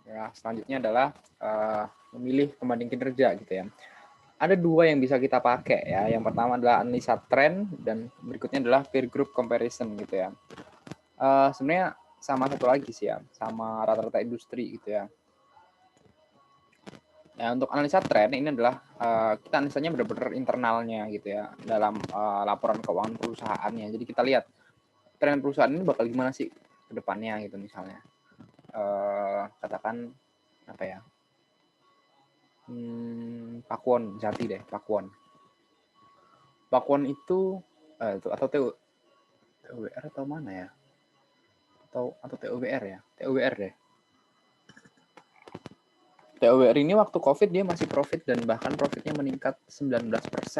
Ya, selanjutnya adalah memilih pembanding kinerja gitu ya. Ada dua yang bisa kita pakai ya. Yang pertama adalah analisa tren dan berikutnya adalah peer group comparison gitu ya. Sebenarnya sama satu lagi sih ya, sama rata-rata industri gitu ya. Nah, untuk analisa tren ini adalah kita analisanya benar-benar internalnya gitu ya dalam laporan keuangan perusahaannya. Jadi kita lihat tren perusahaan ini bakal gimana sih ke depannya gitu misalnya. Katakan apa ya? Pakuwon Jati deh, Pakuwon. Pakuwon itu atau TUWR atau mana ya? Atau TUWR ya? TUWR deh. TUWR ini waktu COVID dia masih profit dan bahkan profitnya meningkat 19%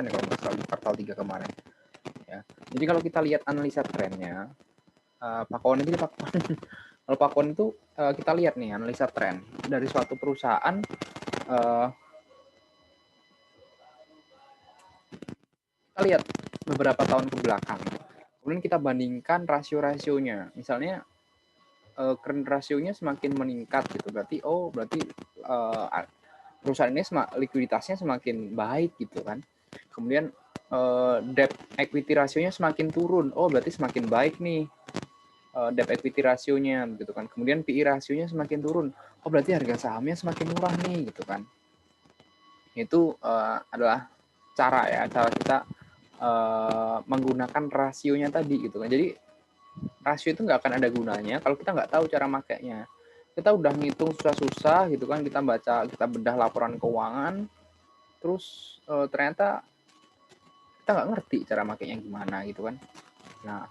kalau nggak salah di kuartal 3 kemarin. Ya. Jadi kalau kita lihat analisa trennya, Pakuwon ini Pakuwon. Kalau Pakuwon itu kita lihat nih analisa tren dari suatu perusahaan. Kita lihat beberapa tahun ke belakang. Kemudian kita bandingkan rasio-rasionya. Misalnya current rasionya semakin meningkat gitu. Berarti perusahaan ini likuiditasnya semakin baik gitu kan. Kemudian debt equity rasionya semakin turun. Oh, berarti semakin baik nih debt equity rasionya gitu kan. Kemudian PI rasionya semakin turun. Oh, berarti harga sahamnya semakin murah nih gitu kan. Itu adalah cara kita menggunakan rasionya tadi gitu kan. Jadi rasio itu nggak akan ada gunanya kalau kita nggak tahu cara makainya. Kita udah ngitung susah-susah gitu kan, kita bedah laporan keuangan, terus ternyata kita nggak ngerti cara makainya gimana gitu kan. Nah,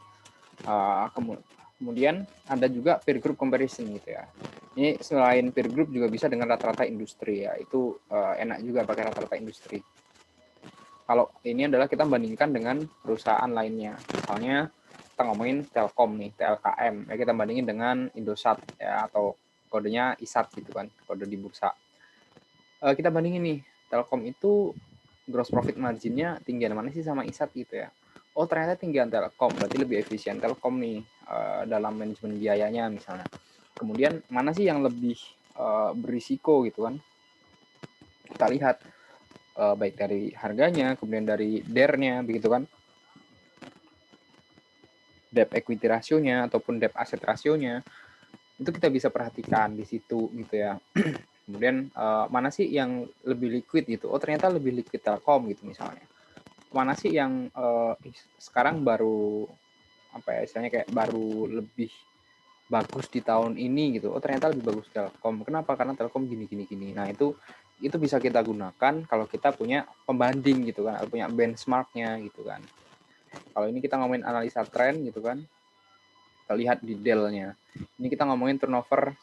kemudian ada juga peer group comparison gitu ya. Ini selain peer group juga bisa dengan rata-rata industri ya. Itu enak juga pakai rata-rata industri. Kalau ini adalah kita bandingkan dengan perusahaan lainnya. Misalnya kita ngomongin Telkom nih, TLKM. Ya kita bandingin dengan Indosat ya atau kodenya ISAT gitu kan, kode di bursa. Kita bandingin nih, Telkom itu gross profit marginnya tinggian mana sih sama ISAT gitu ya. Oh ternyata tinggian Telkom, berarti lebih efisien Telkom nih dalam manajemen biayanya misalnya. Kemudian mana sih yang lebih berisiko gitu kan. Kita lihat baik dari harganya, kemudian dari DER-nya begitu kan. Debt equity rasionya ataupun debt asset rasionya itu kita bisa perhatikan di situ gitu ya. Kemudian mana sih yang lebih liquid gitu? Oh ternyata lebih liquid Telkom gitu misalnya. Mana sih yang sekarang baru apa ya istilahnya kayak baru lebih bagus di tahun ini gitu. Oh ternyata lebih bagus Telkom. Kenapa? Karena Telkom gini gini gini. Nah itu bisa kita gunakan kalau kita punya pembanding gitu kan, atau punya benchmarknya gitu kan. Kalau ini kita ngomongin analisa tren gitu kan, kita lihat detailnya. Ini kita ngomongin turnover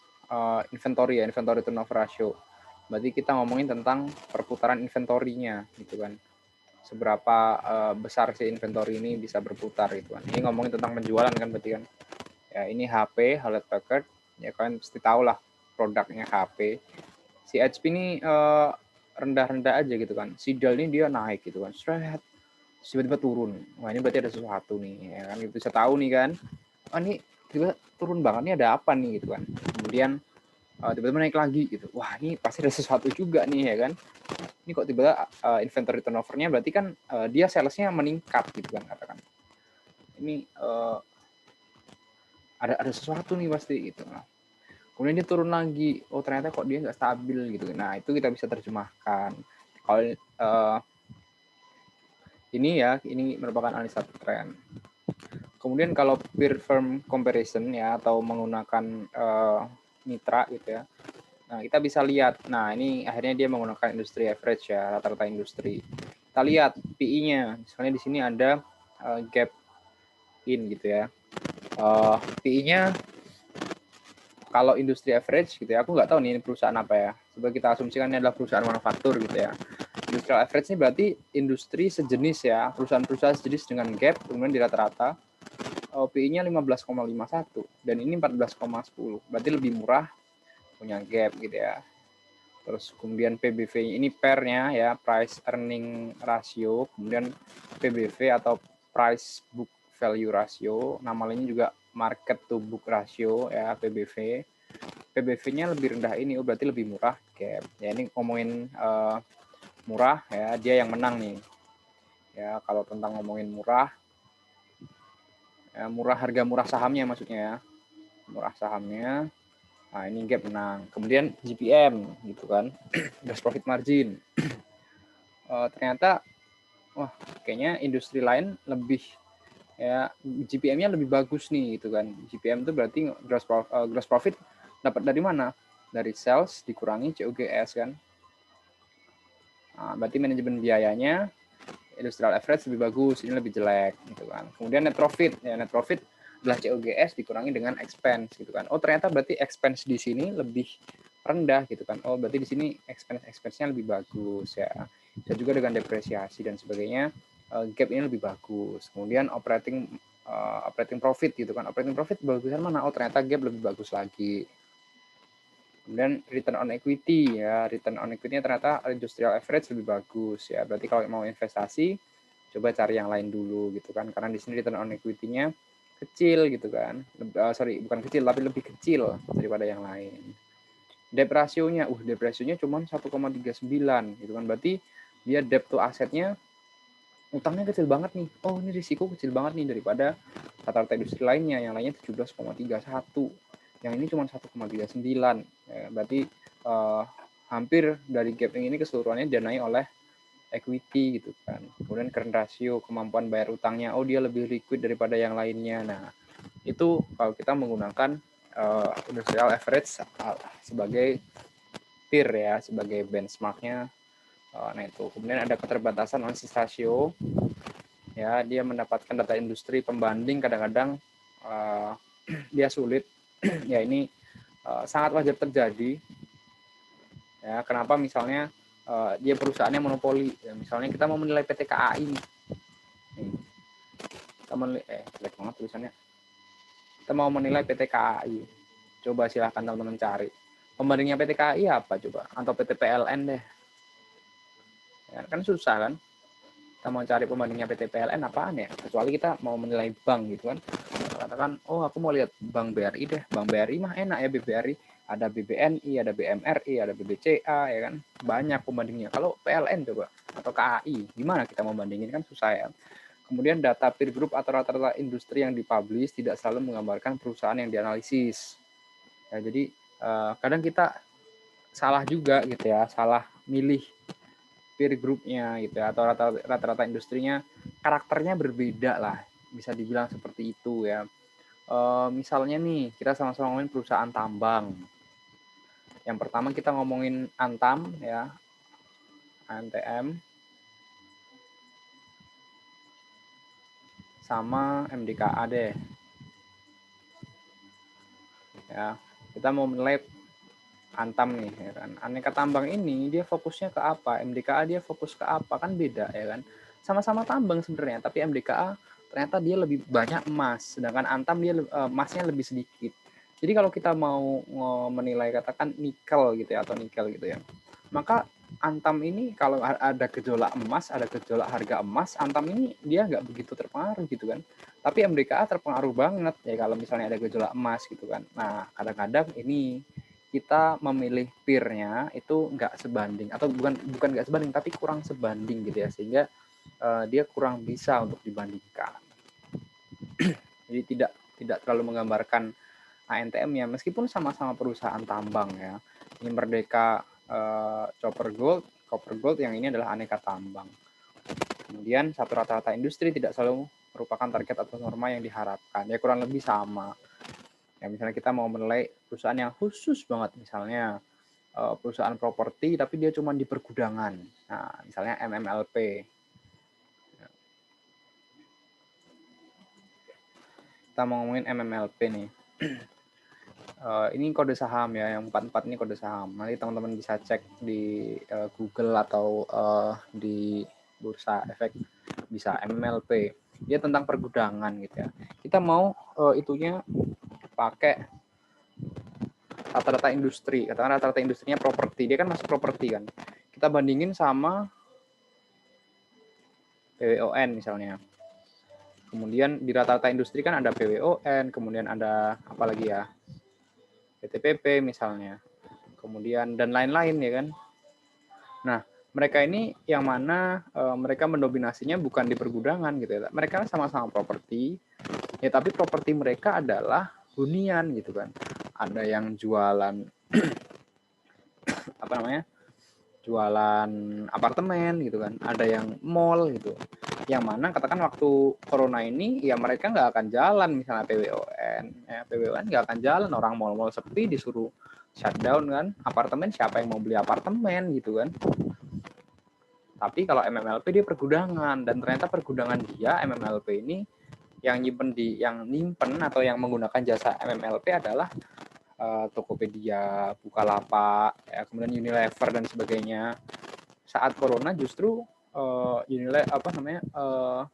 inventory ya, inventory turnover ratio. Berarti kita ngomongin tentang perputaran inventorinya gitu kan. Seberapa besar si inventory ini bisa berputar gitu kan. Ini ngomongin tentang penjualan kan berarti kan. Ya ini HP, Hewlett Packard, ya kalian pasti tahu lah produknya HP. Si HP ini rendah-rendah aja gitu kan. Si Dell ini dia naik gitu kan. Straight tiba-tiba turun. Wah ini berarti ada sesuatu nih, ya kan? Bisa tahu nih kan. Oh ini tiba turun banget nih ada apa nih gitu kan. Kemudian tiba-tiba naik lagi gitu. Wah ini pasti ada sesuatu juga nih ya kan. Ini kok tiba-tiba inventory turnover-nya berarti kan dia salesnya meningkat gitu kan katakan. Ini ada sesuatu nih pasti gitu. Nah, kemudian dia turun lagi. Oh ternyata kok dia nggak stabil gitu. Nah itu kita bisa terjemahkan. Kalau ini merupakan analisa tren. Kemudian kalau peer firm comparison ya atau menggunakan mitra gitu ya. Nah, kita bisa lihat. Nah, ini akhirnya dia menggunakan industri average ya, rata-rata industri. Kita lihat PI-nya. Misalnya di sini ada gap in gitu ya. PI-nya kalau industri average gitu ya, aku nggak tahu nih ini perusahaan apa ya. Coba kita asumsikan ini adalah perusahaan manufaktur gitu ya. Industrial average ini berarti industri sejenis ya, perusahaan-perusahaan sejenis dengan gap, kemudian di rata-rata PI-nya 15,51 dan ini 14,10. Berarti lebih murah punya gap gitu ya. Terus kemudian PBV ini pair-nya ya, price earning ratio, kemudian PBV atau price book value ratio, nama lainnya juga market to book ratio ya, PBV. PBV-nya lebih rendah ini, oh berarti lebih murah gap. Ya ini ngomongin murah ya, dia yang menang nih. Ya kalau tentang ngomongin murah, ya, harga murah sahamnya maksudnya ya, murah sahamnya. Nah ini gap menang. Kemudian GPM gitu kan, gross profit margin. Ternyata, wah kayaknya industri lain lebih ya GPM-nya lebih bagus nih gitu kan. GPM itu berarti gross profit dapat dari mana? Dari sales dikurangi COGS kan. Nah, berarti manajemen biayanya industrial average lebih bagus, ini lebih jelek gitu kan. Kemudian net profit, ya net profit adalah COGS dikurangi dengan expense gitu kan. Oh ternyata berarti expense di sini lebih rendah gitu kan. Oh berarti di sini expense-nya lebih bagus ya. Dan juga dengan depresiasi dan sebagainya, gap ini lebih bagus. Kemudian operating profit gitu kan. Operating profit bagusan mana? Oh ternyata gap lebih bagus lagi. Kemudian return on equity ya, return on equity-nya ternyata industrial average lebih bagus ya. Berarti kalau mau investasi coba cari yang lain dulu gitu kan, karena di sini return on equity-nya kecil gitu kan. Sorry, bukan kecil tapi lebih kecil daripada yang lain. Debt ratio-nya, debt ratio-nya cuma 1,39 gitu kan. Berarti dia debt to asset-nya utangnya kecil banget nih. Oh, ini risiko kecil banget nih daripada rata-rata industri lainnya. Yang lainnya 17,31. Yang ini cuma 1,39. Ya, berarti hampir dari gap yang ini keseluruhannya didanai oleh equity gitu kan. Kemudian current ratio, kemampuan bayar utangnya, oh dia lebih liquid daripada yang lainnya. Nah, itu kalau kita menggunakan industrial average sebagai peer ya, sebagai benchmarknya. Nah itu. Kemudian ada keterbatasan analisis rasio. Ya, dia mendapatkan data industri pembanding kadang-kadang dia sulit. Ya ini sangat wajar terjadi. Ya, kenapa misalnya dia perusahaannya monopoli. Ya, misalnya kita mau menilai PT KAI nih. Kita menilai, jelek banget tulisannya. Kita mau menilai PT KAI. Coba silahkan teman-teman cari. Pembandingnya PT KAI apa coba? Atau PT PLN deh. Ya, kan susah kan? Kita mau cari pembandingnya PT PLN apaan ya? Kecuali kita mau menilai bank gitu kan. Katakan, oh aku mau lihat Bank BRI deh. Bank BRI mah enak ya BBRI. Ada BBNI, ada BMRI, ada BBCA ya kan. Banyak pembandingnya. Kalau PLN coba atau KAI, gimana kita mau bandingin kan susah ya. Kemudian data peer group atau rata-rata industri yang dipublish tidak selalu menggambarkan perusahaan yang dianalisis. Ya, jadi kadang kita salah juga gitu ya, salah milih peer groupnya gitu ya, atau rata-rata industrinya karakternya berbeda lah, bisa dibilang seperti itu ya. Misalnya nih kita sama-sama ngomongin perusahaan tambang. Yang pertama kita ngomongin Antam ya, ANTM sama MDKA deh. Ya, kita mau menilai Antam nih ya kan. Aneka Tambang ini dia fokusnya ke apa? MDKA dia fokus ke apa? Kan beda ya kan. Sama-sama tambang sebenarnya, tapi MDKA ternyata dia lebih banyak emas, sedangkan Antam dia emasnya lebih sedikit. Jadi kalau kita mau menilai katakan nikel gitu ya atau nikel gitu ya. Maka Antam ini kalau ada gejolak emas, ada gejolak harga emas, Antam ini dia nggak begitu terpengaruh gitu kan. Tapi MDKA terpengaruh banget ya kalau misalnya ada gejolak emas gitu kan. Nah, kadang-kadang ini kita memilih peer-nya itu nggak sebanding atau bukan nggak sebanding tapi kurang sebanding gitu ya, sehingga dia kurang bisa untuk dibandingkan. Jadi tidak terlalu menggambarkan ANTM-nya meskipun sama-sama perusahaan tambang ya. Ini Merdeka Copper Gold, yang ini adalah aneka tambang. Kemudian satu rata-rata industri tidak selalu merupakan target atau norma yang diharapkan. Ya kurang lebih sama. Ya misalnya kita mau menilai perusahaan yang khusus banget, misalnya perusahaan properti tapi dia cuma di pergudangan. Nah, misalnya MMLP. Kita mau ngomongin MMLP nih. Ini kode saham ya, yang 44 ini kode saham. Nanti teman-teman bisa cek di Google atau di Bursa Efek, bisa MMLP. Dia tentang pergudangan gitu ya. Kita mau itunya pakai rata-rata industri, katakan rata-rata industrinya properti, dia kan masuk properti kan. Kita bandingin sama PWON misalnya. Kemudian di rata-rata industri kan ada PWON, kemudian ada apa lagi ya? PTPP misalnya, kemudian dan lain-lain ya kan. Nah, mereka ini yang mana mereka mendominasinya bukan di pergudangan gitu ya. Mereka sama-sama properti, ya tapi properti mereka adalah hunian gitu kan. Ada yang jualan apa namanya? Jualan apartemen gitu kan. Ada yang mall gitu. Yang mana katakan waktu corona ini ya mereka nggak akan jalan, misalnya PWON. Ya, PWON nggak akan jalan, orang mall-mall sepi disuruh shutdown kan. Apartemen siapa yang mau beli apartemen gitu kan. Tapi kalau MMLP dia pergudangan, dan ternyata pergudangan dia MMLP ini yang nyimpen atau yang menggunakan jasa MMLP adalah Tokopedia, Bukalapak, ya, kemudian Unilever dan sebagainya. Saat corona justru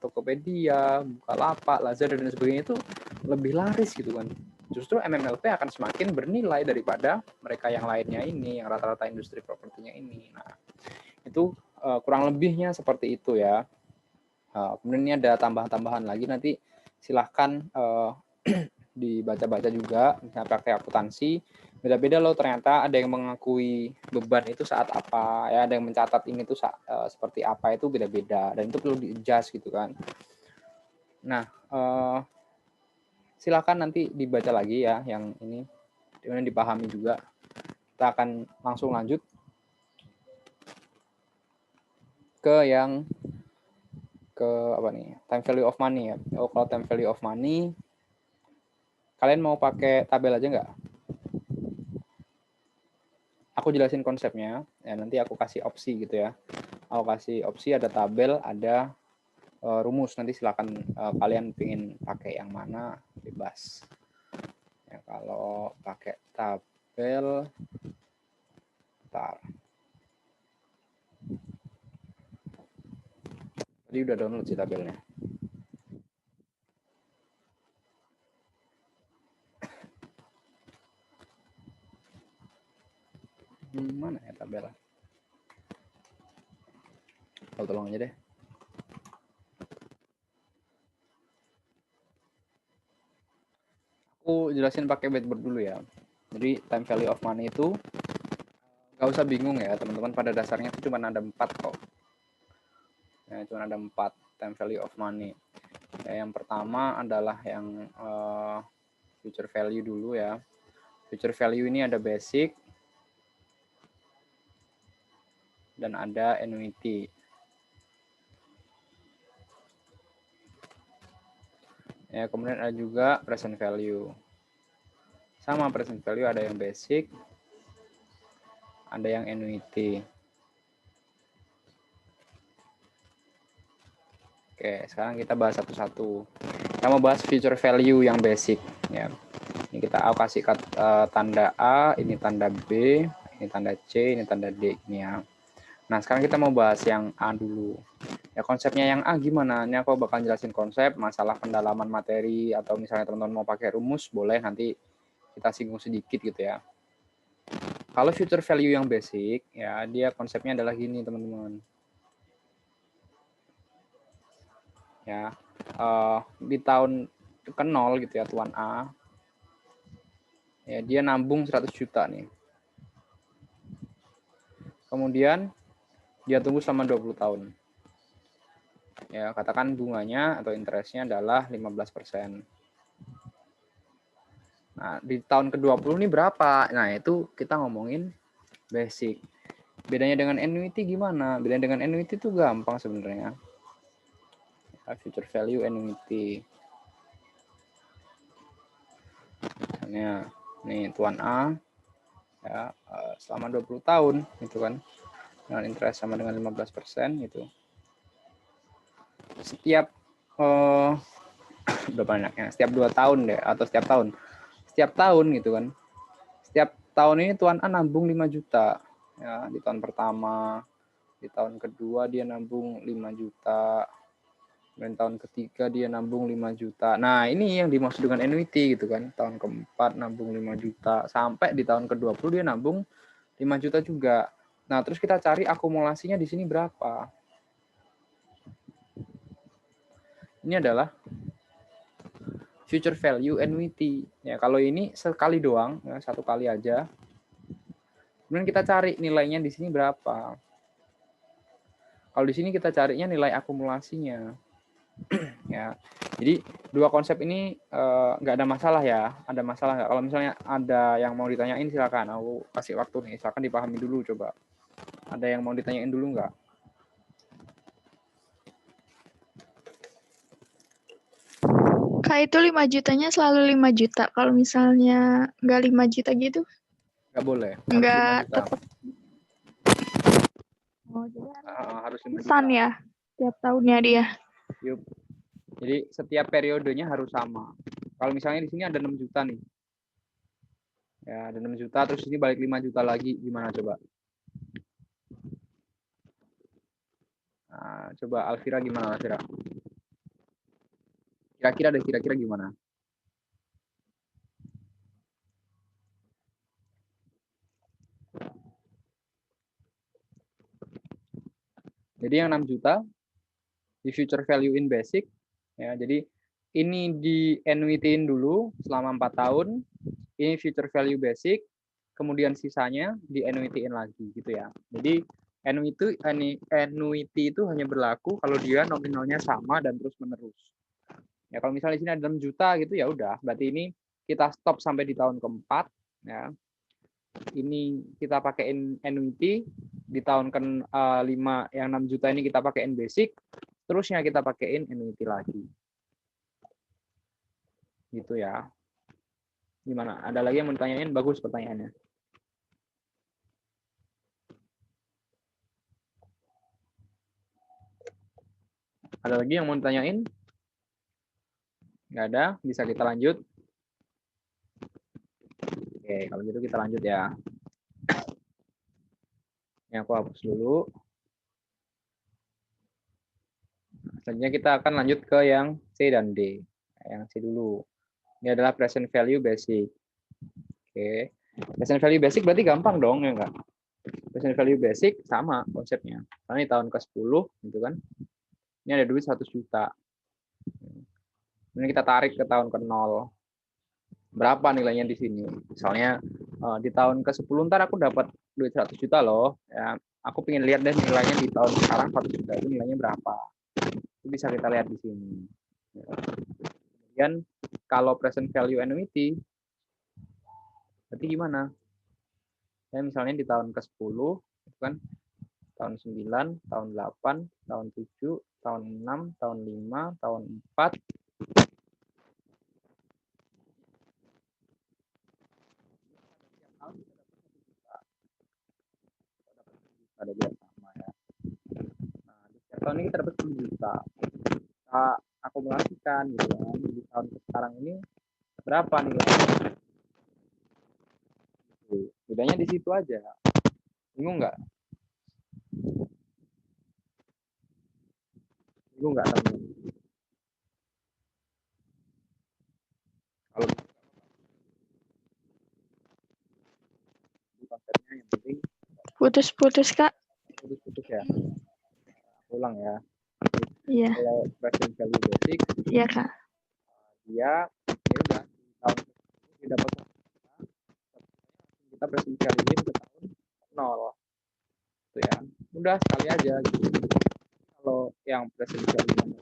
Tokopedia, Bukalapak, Lazada dan sebagainya itu lebih laris gitu kan. Justru MMLP akan semakin bernilai daripada mereka yang lainnya ini, yang rata-rata industri propertinya ini. Nah, itu kurang lebihnya seperti itu ya. Kemudian ini ada tambahan-tambahan lagi, nanti silahkan dibaca-baca juga, misalnya praktek akuntansi. Beda-beda loh, ternyata ada yang mengakui beban itu saat apa, ya ada yang mencatat ini tuh seperti apa, itu beda-beda, dan itu perlu di-adjust gitu kan. Nah, silahkan nanti dibaca lagi ya yang ini, kemudian dipahami juga. Kita akan langsung lanjut ke yang apa nih, time value of money ya. Kalau time value of money, kalian mau pakai tabel aja nggak? Aku jelasin konsepnya, ya nanti aku kasih opsi gitu ya. Aku kasih opsi, ada tabel, ada rumus. Nanti silakan kalian pengen pakai yang mana, bebas. Ya, kalau pakai tabel, bentar. Tadi udah download sih tabelnya. Mana ya tabel? Oh, tolong aja deh. Aku jelasin pakai whiteboard dulu ya. Jadi time value of money itu nggak usah bingung ya teman-teman, pada dasarnya itu cuma ada 4 kok. Ya, cuma ada 4 time value of money. Ya, yang pertama adalah yang future value dulu ya. Future value ini ada basic dan ada annuity. Ya, kemudian ada juga present value. Sama present value, ada yang basic, ada yang annuity. Oke, sekarang kita bahas satu-satu. Kita mau bahas future value yang basic ya. Ini aku kasih tanda A, ini tanda B, ini tanda C, ini tanda D ini ya. Nah, sekarang kita mau bahas yang A dulu. Ya, konsepnya yang A gimana? Ini aku bakal jelasin konsep, masalah pendalaman materi, atau misalnya teman-teman mau pakai rumus, boleh nanti kita singgung sedikit gitu ya. Kalau future value yang basic, ya dia konsepnya adalah gini teman-teman. Ya, di tahun ke-0 gitu ya, tuan A, ya dia nambung 100 juta nih. Kemudian dia tunggu selama 20 tahun. Ya, katakan bunganya atau interestnya adalah 15%. Nah, di tahun ke-20 ini berapa? Nah, itu kita ngomongin basic. Bedanya dengan annuity gimana? Bedanya dengan annuity itu gampang sebenarnya. Future value annuity. Misalnya, nih tuan A, ya, selama 20 tahun, gitu kan. Dengan interest sama dengan 15% gitu. Setiap berapa banyaknya? Setiap 2 tahun deh, atau setiap tahun. Setiap tahun gitu kan. Setiap tahun ini tuan A nabung 5 juta. Ya, di tahun pertama, di tahun kedua dia nabung 5 juta. Dan tahun ketiga dia nabung 5 juta. Nah, ini yang dimaksud dengan annuity gitu kan. Tahun keempat nabung 5 juta. Sampai di tahun ke-20 dia nabung 5 juta juga. Nah, terus kita cari akumulasinya di sini berapa. Ini adalah future value annuity. Ya, kalau ini sekali doang, ya, satu kali aja. Kemudian kita cari nilainya di sini berapa. Kalau di sini kita carinya nilai akumulasinya. Ya, jadi dua konsep ini nggak ada masalah ya. Ada masalah nggak? Kalau misalnya ada yang mau ditanyain silakan. Aku kasih waktu nih. Silakan dipahami dulu coba. Ada yang mau ditanyain dulu nggak? Kak, itu 5 jutanya selalu 5 juta. Kalau misalnya nggak 5 juta gitu, Nggak boleh. Harus 5 nggak juta. tetap. Oh, jadi Harus 5 juta. pesan ya tiap tahunnya dia. Yup. Jadi setiap periodenya harus sama. Kalau misalnya di sini ada 6 juta nih. Ya, ada 6 juta, terus ini balik 5 juta lagi. Gimana coba? Nah, coba Alvira gimana, Alvira? Kira-kira gimana? Jadi yang 6 juta di future value in basic, ya, jadi ini di annuity-in dulu selama 4 tahun, ini future value basic, kemudian sisanya di annuity-in lagi gitu ya. Jadi annuity itu hanya berlaku kalau dia nominalnya sama dan terus menerus. Ya kalau misalnya di sini ada 6 juta gitu ya udah, berarti ini kita stop sampai di tahun keempat ya. Ini kita pakaiin annuity di tahun ke-5 yang 6 juta ini kita pakaiin basic, terusnya kita pakaiin annuity lagi. Gitu ya. Gimana? Ada lagi yang mau ditanyain? Bagus pertanyaannya. Ada lagi yang mau ditanyain? Nggak ada? Bisa kita lanjut? Oke, kalau gitu kita lanjut ya. Yang aku hapus dulu. Selanjutnya kita akan lanjut ke yang C dan D. Yang C dulu. Ini adalah present value basic. Oke. Present value basic berarti gampang dong, ya enggak? Present value basic sama konsepnya. Karena di tahun ke-10 gitu kan. Ini ada duit 100 juta. Ini kita tarik ke tahun ke-0. Berapa nilainya di sini? Misalnya di tahun ke-10 ntar aku dapat duit 100 juta loh. Ya, aku pengen lihat deh nilainya di tahun sekarang 100 juta itu nilainya berapa. Itu bisa kita lihat di sini. Kemudian kalau present value annuity, berarti gimana? Ya, misalnya di tahun ke-10, itu kan tahun 9, tahun 8, tahun 7, tahun 6, tahun 5, tahun 4, ada biar sama ya. Nah, di setiap tahun ini kita dapat 10 juta. Kita akumulasikan gitu kan. Di tahun sekarang ini berapa nilainya? Bedanya di situ aja. Bingung nggak? Bingung nggak teman? Kalau konsepnya yang penting Putus-putus, Kak. putus-putus ya. Ulang ya. Iya. Kalau present value basic, Iya, Kak. dia ya udah di tahun kita dapat kita present value ke tahun 0 itu ya. Udah sekali aja gitu. Kalau yang present value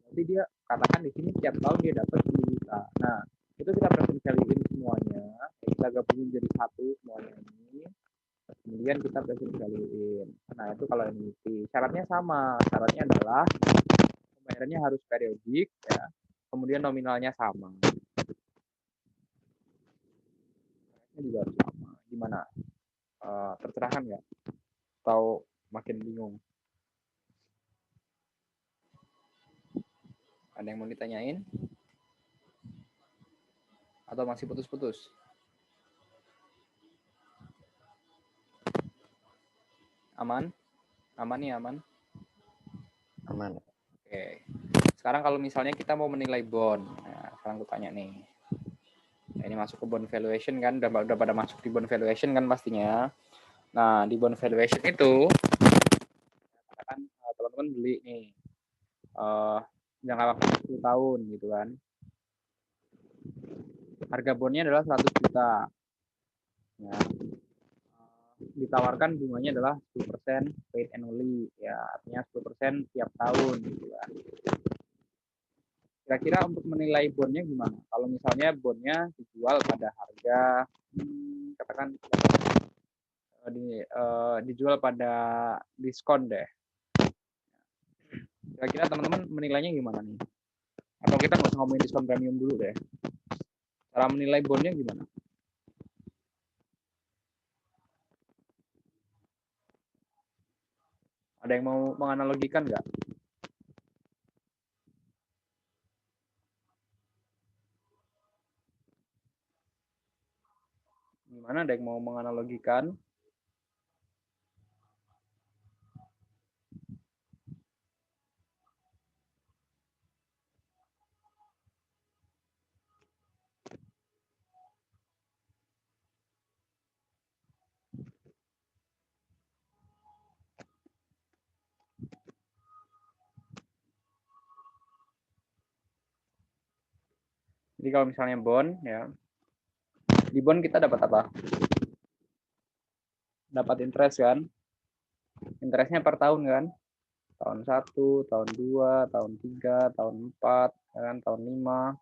nanti dia katakan di sini tiap tahun dia dapat 10 juta. Nah, itu kita present value semuanya, kita gabungin jadi satu semuanya ini. Kemudian kita present value-in. Nah, itu kalau annuity. Syaratnya sama. Syaratnya adalah pembayarannya harus periodik ya. Kemudian nominalnya sama. Ini juga harus sama. Gimana? Tercerahkan nggak? Atau makin bingung? Ada yang mau ditanyain? Atau masih putus-putus? Aman? Aman nih, aman? Aman. Oke. Sekarang kalau misalnya kita mau menilai bond. Nah, sekarang aku tanya nih. Nah, ini masuk ke bond valuation kan, udah pada masuk di bond valuation kan pastinya. Nah, di bond valuation itu katakan teman-teman beli nih jangka waktu 10 tahun gitu kan. Harga bondnya adalah 100 juta. Ya. Ditawarkan bunganya adalah 10% paid annually, ya artinya 10% tiap tahun gitu kan. Kira-kira untuk menilai bondnya gimana? Kalau misalnya bondnya dijual pada harga katakan dijual pada diskon deh. Kira-kira teman-teman menilainya gimana nih? Atau kita nggak usah ngomongin diskon premium dulu deh. Cara menilai bondnya gimana? Ada yang mau menganalogikan nggak? Gimana? Ada yang mau menganalogikan? Jadi kalau misalnya bond, ya di bond kita dapat apa? Dapat interest kan? Interestnya per tahun kan? Tahun 1, tahun 2, tahun 3, tahun 4, kan? Tahun 5,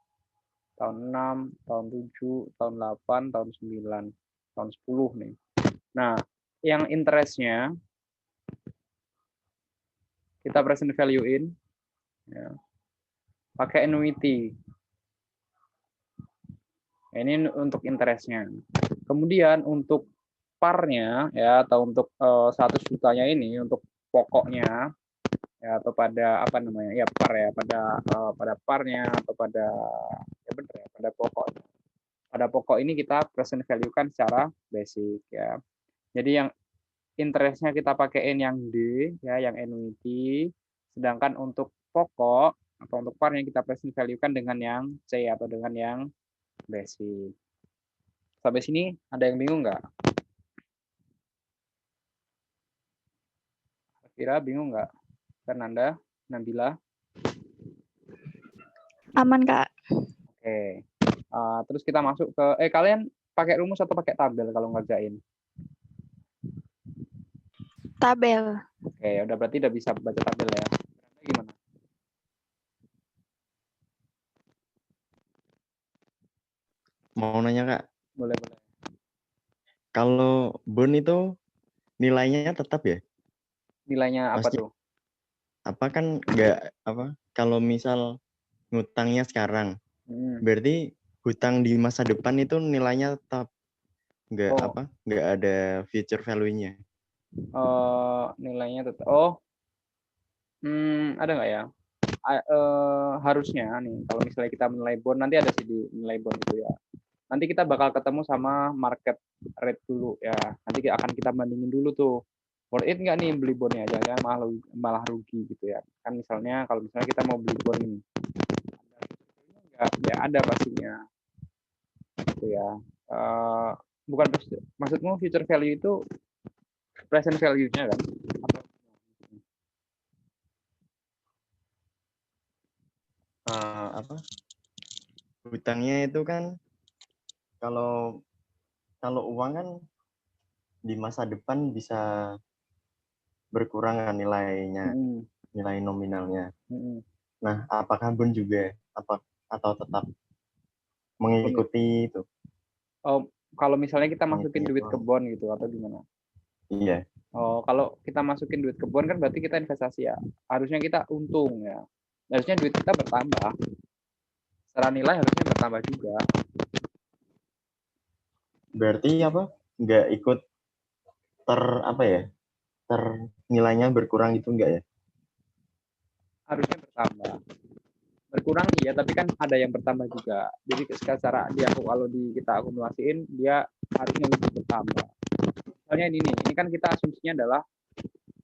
tahun 6, tahun 7, tahun 8, tahun 9, tahun 10 nih. Nah, yang interestnya kita present value-in, ya, pakai annuity. Ini untuk interestnya. Kemudian untuk parnya ya atau untuk 100 jutanya ini untuk pokoknya ya atau pada apa namanya ya par ya pada parnya atau pada ya benar ya pada pokok ini kita present value kan secara basic ya. Jadi yang interestnya kita pakaiin yang D ya yang annuity, sedangkan untuk pokok atau untuk parnya kita present value kan dengan yang C atau dengan yang basic. Sampai sini ada yang bingung nggak? Kira bingung nggak? Fernanda, Nabila? Aman, Kak. Oke. Terus kita masuk ke, kalian pakai rumus atau pakai tabel kalau ngerjain? Tabel. Oke, udah berarti udah bisa baca tabel ya. Fernanda gimana? Mau nanya Kak, Boleh, boleh. kalau bond itu nilainya tetap ya? Nilainya apa Maksudnya tuh? apa kan nggak apa? Kalau misal ngutangnya sekarang, Hmm. berarti hutang di masa depan itu nilainya tetap nggak Oh, apa? Nggak ada future value-nya. nilainya tetap. Oh, ada nggak ya? Harusnya nih, kalau misalnya kita menilai bond, nanti ada sih di nilai bond itu ya. Nanti kita bakal ketemu sama market rate dulu ya. Nanti akan kita bandingin dulu tuh. Worth it nggak nih beli bondnya? Jangan malah rugi gitu ya. Kan misalnya kalau misalnya kita mau beli bond ini, nggak ya ada pastinya gitu ya. Bukan maksudmu future value itu present value-nya kan? Apa? Hutangnya itu kan kalau kalau uang kan di masa depan bisa berkurang kan nilainya, nilai nominalnya. Nah, apakah bond juga atau tetap mengikuti itu? Oh, kalau misalnya kita masukin Mengikuti duit ke uang. bond gitu atau gimana? Iya. Oh, kalau kita masukin duit ke bond kan berarti kita investasi ya. Harusnya kita untung ya. Harusnya duit kita bertambah. Secara nilai harusnya bertambah juga. Berarti apa? Nggak ikut apa ya? Nilainya berkurang itu enggak ya? Harusnya bertambah. Berkurang iya, tapi kan ada yang bertambah juga. Jadi secara kalau kita akumulasiin dia harusnya lebih bertambah. Misalnya ini kan kita asumsinya adalah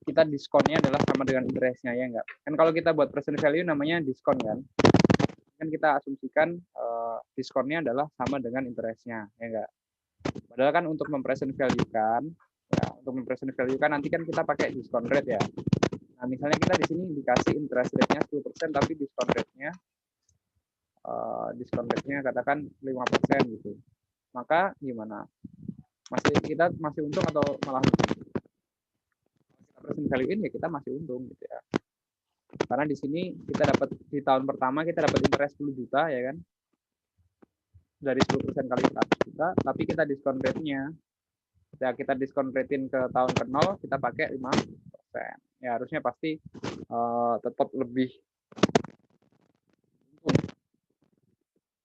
kita diskonnya adalah sama dengan interestnya ya enggak. Kan kalau kita buat present value namanya diskon kan. Kan kita asumsikan diskonnya adalah sama dengan interestnya ya enggak. Padahal kan untuk mempresent value kan ya, untuk mempresent value kan nanti kan kita pakai diskon rate ya. Nah, misalnya kita di sini dikasih interest rate-nya 10% tapi diskon rate-nya diskon rate-nya katakan 5% gitu. Maka gimana? Kita masih untung atau malah rugi? Kita present value-in ya kita masih untung gitu ya. Karena di sini kita dapat di tahun pertama kita dapat interest 10 juta ya kan. Dari 10% kali 100 juta, tapi kita diskon rate-nya. Ya, kita diskon rate-in ke tahun ke-0, kita pakai 5%. Ya harusnya pasti tetap lebih untung.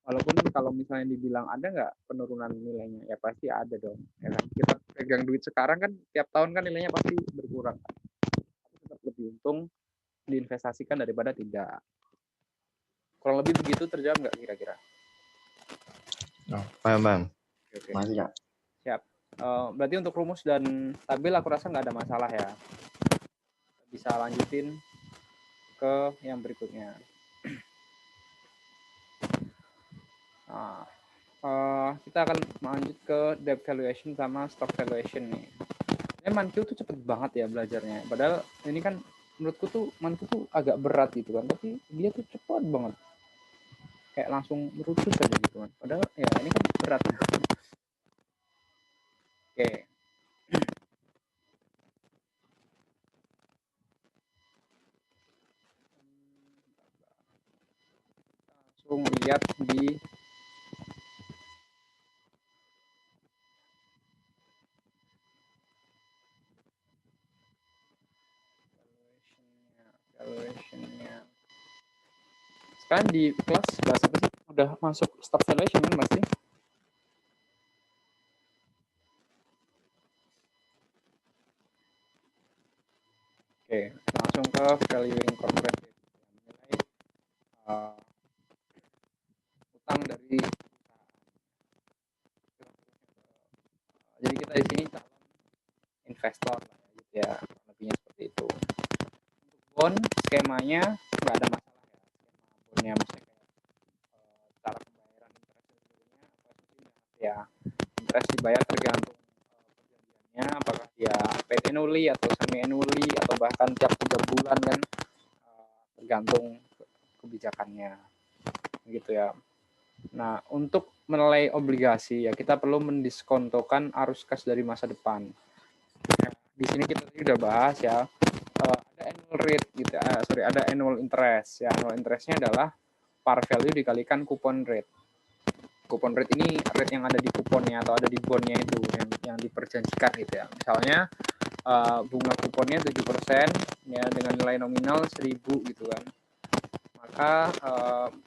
Walaupun kalau misalnya dibilang ada nggak penurunan nilainya, ya pasti ada dong. Ya kan? Kita pegang duit sekarang kan tiap tahun kan nilainya pasti berkurang. Tapi tetap lebih untung diinvestasikan daripada tidak. Kurang lebih begitu, terjawab nggak kira-kira? Oh, paham bang. Oke. Masih ya. Siap. Berarti untuk rumus dan tabel aku rasa nggak ada masalah ya. Bisa lanjutin ke yang berikutnya. Nah, kita akan lanjut ke debt valuation sama stock valuation nih. Ini Manq tuh cepet banget ya belajarnya. Padahal ini kan menurutku tuh Manq tuh agak berat gitu kan, tapi dia tuh cepet banget. Kayak langsung merucut aja gitu kan. Padahal ya ini kan berat. Oke. Langsung lihat di valuation-nya. Sekarang di kelas bahasa apa sih? Udah masuk stock valuation kan pasti? Oke, langsung ke valuing corporate. Menilai utang dari perusahaan. Jadi kita di sini calon investor lah ya, gitu ya, lebihnya seperti itu. Untuk bond skemanya nggak ada masalah ya, skema bondnya maksudnya kayak cara pembayaran interest ya, interest dibayar tergantung perjanjiannya, apakah dia paid annually atau semi annually atau bahkan tiap 3 bulan kan, tergantung kebijakannya gitu ya. Nah, untuk menilai obligasi ya kita perlu mendiskontokan arus kas dari masa depan. Nah, di sini kita tadi udah bahas ya, ada annual rate gitu, ada annual interest ya. Annual interestnya adalah par value dikalikan coupon rate. Coupon rate ini rate yang ada di kuponnya atau ada di bondnya itu yang diperjanjikan gitu ya. Misalnya bunga kuponnya 7% ya dengan nilai nominal 1.000 gitu kan. Maka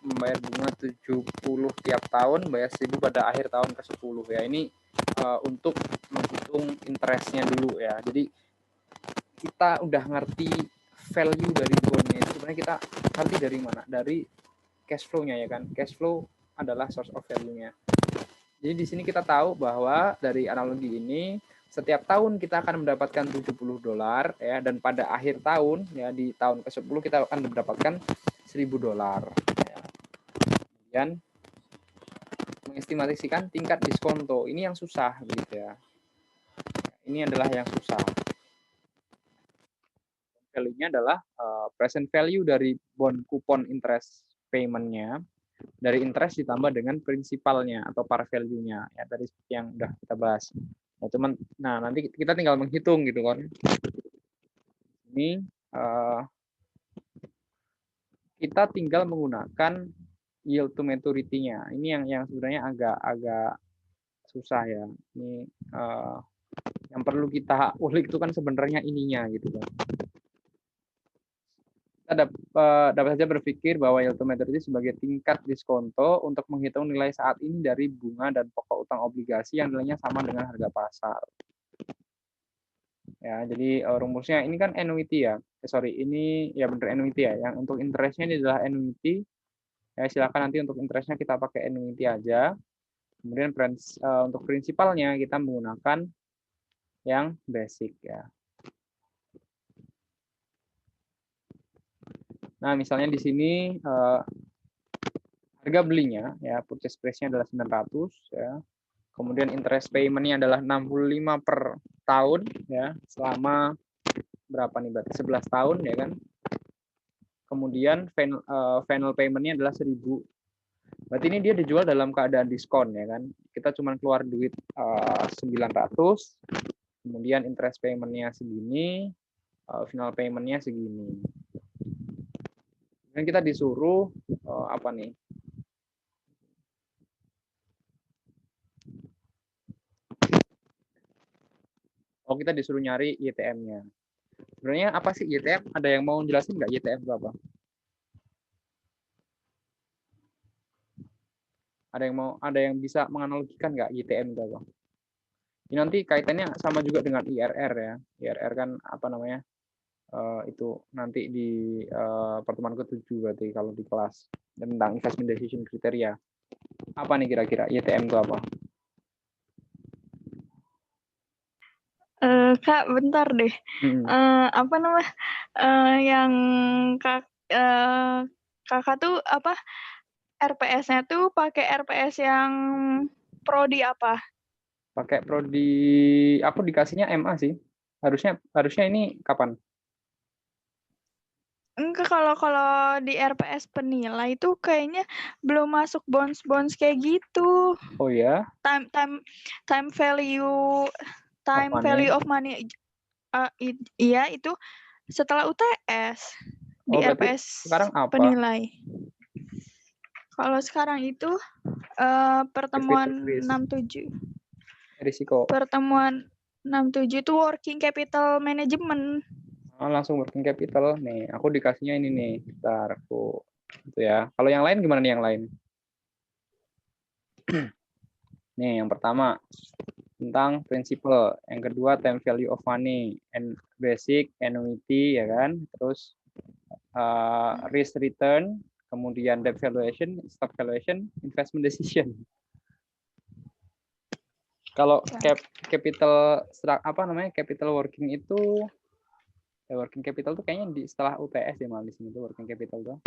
membayar bunga 70 tiap tahun, bayar 1.000 pada akhir tahun ke-10 ya. Ini untuk menghitung interestnya dulu ya. Jadi kita udah ngerti value dari bondnya itu sebenarnya kita ngerti dari mana? Dari cash flow-nya ya kan. Cash flow adalah source of value-nya. Jadi di sini kita tahu bahwa dari analogi ini setiap tahun kita akan mendapatkan $70 ya, dan pada akhir tahun ya di tahun ke-10 kita akan mendapatkan $1.000 ya. Kemudian mengestimasikan tingkat diskonto. Ini yang susah gitu ya. Ini adalah yang susah. Value-nya adalah present value dari bond coupon interest payment-nya dari interest ditambah dengan prinsipalnya atau par value-nya ya, tadi seperti yang udah kita bahas. Nah, nanti kita tinggal menghitung gitu kan. Ini kita tinggal menggunakan yield to maturity-nya. Ini yang sebenarnya agak susah ya. Ini yang perlu kita ulik itu kan sebenarnya ininya gitu kan. Kita dapat saja berpikir bahwa yield to maturity sebagai tingkat diskonto untuk menghitung nilai saat ini dari bunga dan pokok utang obligasi yang nilainya sama dengan harga pasar. Ya, jadi rumusnya ini kan annuity ya. Ini ya benar annuity ya. Yang untuk interestnya ini adalah annuity. Ya, silakan nanti untuk interestnya kita pakai annuity aja. Kemudian untuk prinsipalnya kita menggunakan yang basic ya. Nah, misalnya di sini harga belinya ya, purchase price-nya adalah 900 ya. Kemudian interest payment-nya adalah 65 per tahun ya, selama berapa nih berarti 11 tahun ya kan. Kemudian final payment-nya adalah 1.000. Berarti ini dia dijual dalam keadaan diskon ya kan. Kita cuma keluar duit 900, kemudian interest payment-nya segini, final payment-nya segini. Dan kita disuruh apa nih? Oh, kita disuruh nyari YTM-nya. Sebenarnya apa sih YTM? Ada yang mau jelasin nggak YTM itu apa? Ada yang bisa menganalogikan nggak YTM itu apa? Ini nanti kaitannya sama juga dengan IRR ya. IRR kan apa namanya? Itu nanti di pertemuan ke-7 berarti kalau di kelas tentang investment decision kriteria. Apa nih kira-kira YTM itu apa? Kak, bentar deh. Apa namanya? Yang kakak tuh apa? RPS-nya tuh pakai RPS yang prodi apa? Pakai prodi, aku dikasihnya MA sih. Harusnya ini kapan? Enggak, kalau di RPS penilai itu kayaknya belum masuk bonds kayak gitu. Oh ya, Time value of money. Iya, itu setelah UTS di Oh, berarti RPS sekarang apa? penilai. Kalau sekarang itu pertemuan 67. Risiko. Pertemuan 67 itu working capital management. Langsung working capital. Nih, aku dikasihnya ini nih. Bentar, aku itu ya. Kalau yang lain gimana nih yang lain? Nih, yang pertama tentang prinsipal, yang kedua time value of money, and basic, annuity ya kan, terus risk return, kemudian debt valuation, stock valuation, investment decision. Kalau capital apa namanya capital working itu working capital tuh kayaknya di setelah UTS ya malah di sini tuh working capital tuh.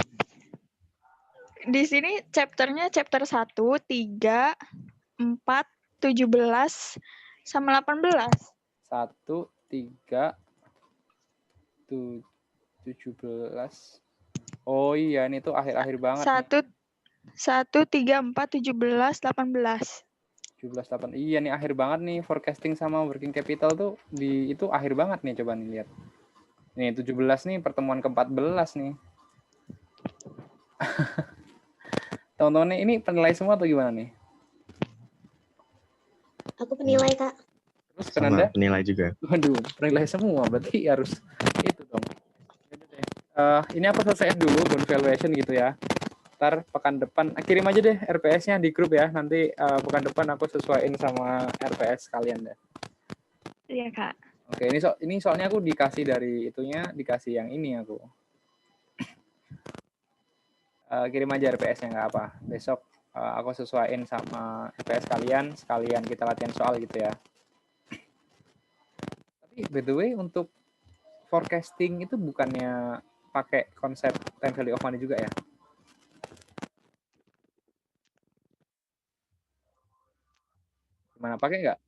Di sini chapternya chapter 1, 3, 4, 17 sama 18. 1, 3, 17. Oh iya, ini tuh akhir-akhir banget. 1, 3, 4, 17, 18. 17, 8. Iya nih akhir banget nih forecasting sama working capital tuh di itu akhir banget nih, coba nih lihat. Nih 17 nih pertemuan ke-14 nih. Teman-teman nih ini penilai semua atau gimana nih? Aku penilai, Kak. Terus Sama penilai juga. Waduh, penilai semua berarti harus itu dong. Ini aku selesaiin dulu bond valuation gitu ya. Ntar pekan depan kirim aja deh RPS-nya di grup ya. Nanti pekan depan aku sesuaiin sama RPS kalian deh. Iya, Kak. Oke, ini soalnya aku dikasih dari itunya, dikasih yang ini aku. Kirim aja RPS-nya nggak apa. Besok aku sesuaiin sama RPS kalian, sekalian kita latihan soal gitu ya. Tapi by the way untuk forecasting itu bukannya pakai konsep time value of money juga ya? Gimana, pakai nggak?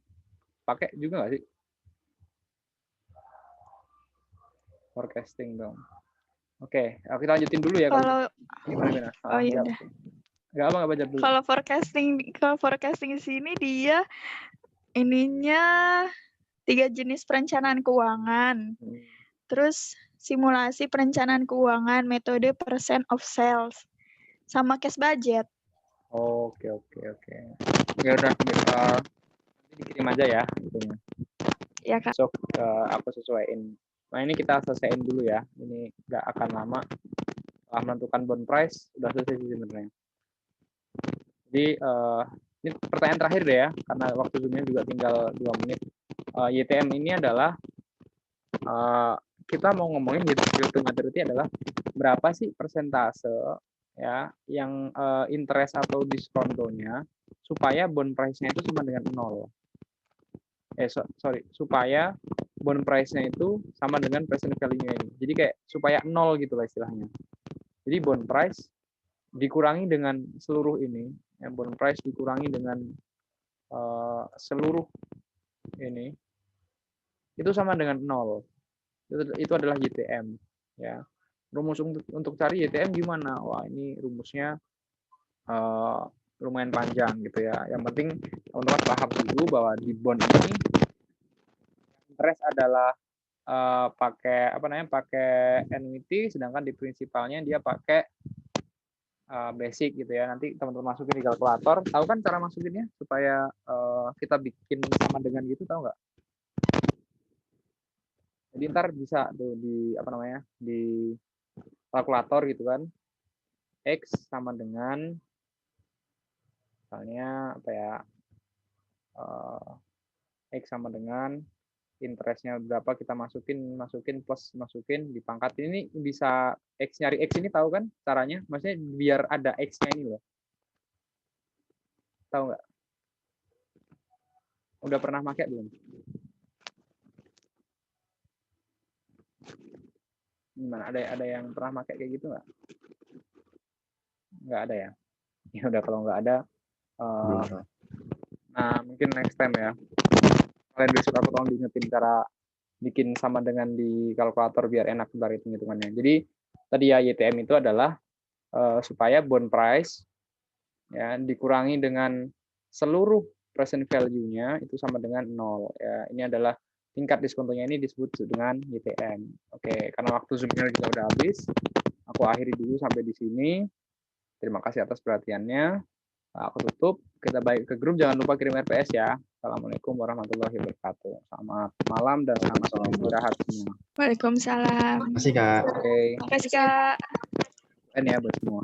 Pakai juga nggak sih? Forecasting dong. Oke, kita lanjutin dulu ya. Kalau gimana? Oh iya udah. Nggak baca dulu. Kalau forecasting di sini dia ininya 3 jenis perencanaan keuangan. Terus simulasi perencanaan keuangan, metode percent of sales, sama cash budget. Oke. Ya udah, dikirim aja ya itunya. Ya, Kak. Besok aku sesuaiin. Nah ini kita selesaiin dulu ya. Ini nggak akan lama. Setelah menentukan bond price udah selesai sih sebenarnya. Jadi ini pertanyaan terakhir deh ya, karena waktu zoomnya juga tinggal 2 menit. YTM ini adalah kita mau ngomongin yield to maturity adalah berapa sih persentase ya yang interest atau diskontonya supaya bond price-nya itu sama dengan 0. Supaya bond price-nya itu sama dengan present value-nya ini. Jadi kayak supaya 0 gitu lah istilahnya. Jadi bond price dikurangi dengan seluruh ini, ya, bond price dikurangi dengan seluruh ini, itu sama dengan 0. Itu adalah YTM. Ya. Rumus untuk cari YTM gimana? Wah, ini rumusnya eh, lumayan panjang gitu ya. Yang penting teman-teman paham dulu bahwa di bond ini interest adalah pakai apa namanya, pakai annuity, sedangkan di prinsipalnya dia pakai basic gitu ya. Nanti teman-teman masukin di kalkulator. Tahu kan cara masukinnya supaya kita bikin sama dengan gitu, tahu nggak? Jadi ntar bisa tuh di apa namanya, di kalkulator gitu kan. X sama dengan misalnya apa ya, X sama dengan interestnya berapa, kita masukin plus masukin dipangkat. Ini bisa X, nyari X ini tahu kan caranya? Maksudnya biar ada X-nya ini loh. Tahu nggak? Udah pernah pakai belum? Gimana? Ada yang pernah pakai kayak gitu nggak? Nggak ada ya? Ya udah, kalau nggak ada, nah mungkin next time ya. Kalian besok aku tolong diingetin cara bikin sama dengan di kalkulator biar enak ntar hitung-hitungannya. Jadi tadi ya, YTM itu adalah supaya bond price ya dikurangi dengan seluruh present value-nya itu sama dengan 0 ya. Ini adalah tingkat diskontonya, ini disebut dengan YTM. Oke, karena waktu Zoom-nya juga udah habis, aku akhiri dulu sampai di sini. Terima kasih atas perhatiannya. Aku tutup. Kita balik ke grup. Jangan lupa kirim RPS ya. Assalamualaikum warahmatullahi wabarakatuh. Selamat malam dan selamat istirahat semua. Waalaikumsalam. Terima kasih, Kak. Oke, Makasih, Kak. ya buat semua.